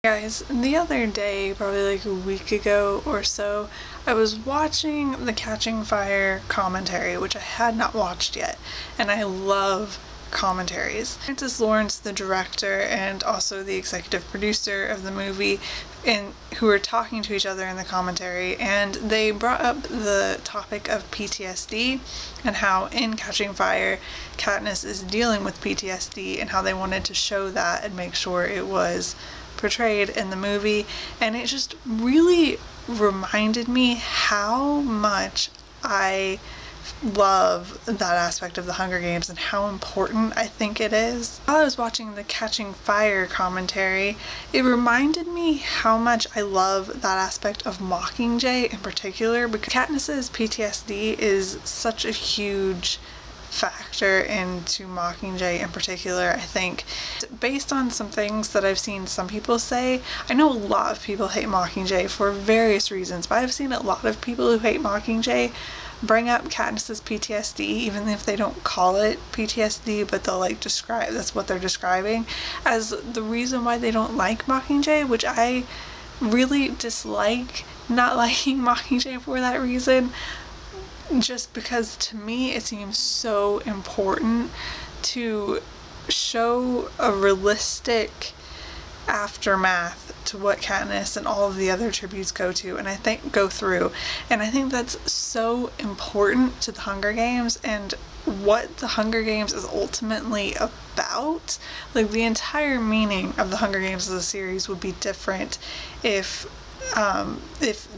Guys, the other day, probably like a week ago or so, I was watching the Catching Fire commentary, which I had not watched yet, and I love commentaries. Francis Lawrence, the director and also the executive producer of the movie, who were talking to each other in the commentary, and they brought up the topic of PTSD and how in Catching Fire, Katniss is dealing with PTSD and how they wanted to show that and make sure it was portrayed in the movie, and it just really reminded me how much I love that aspect of the Hunger Games and how important I think it is. While I was watching the Catching Fire commentary, it reminded me how much I love that aspect of Mockingjay in particular, because Katniss's PTSD is such a huge factor into Mockingjay in particular. I think based on some things that I've seen some people say, I know a lot of people hate Mockingjay for various reasons, but I've seen a lot of people who hate Mockingjay bring up Katniss's PTSD, even if they don't call it PTSD, but they'll like describe, that's what they're describing as the reason why they don't like Mockingjay, which I really dislike not liking Mockingjay for that reason. Just because to me it seems so important to show a realistic aftermath to what Katniss and all of the other tributes go through, and I think that's so important to the Hunger Games and what the Hunger Games is ultimately about. Like, the entire meaning of the Hunger Games as a series would be different if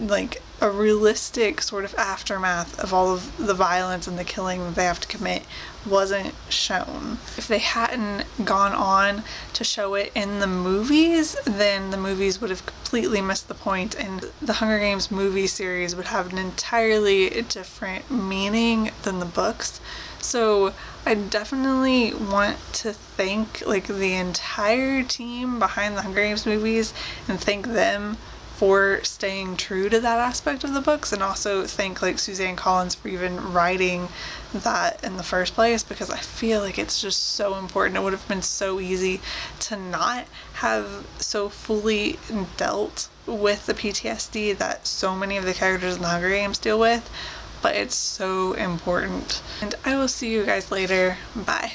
like a realistic sort of aftermath of all of the violence and the killing that they have to commit wasn't shown. If they hadn't gone on to show it in the movies, then the movies would have completely missed the point, and the Hunger Games movie series would have an entirely different meaning than the books. So I definitely want to thank like the entire team behind the Hunger Games movies and thank them for staying true to that aspect of the books, and also thank like Suzanne Collins for even writing that in the first place, because I feel like it's just so important. It would have been so easy to not have so fully dealt with the PTSD that so many of the characters in the Hunger Games deal with, but it's so important. And I will see you guys later. Bye.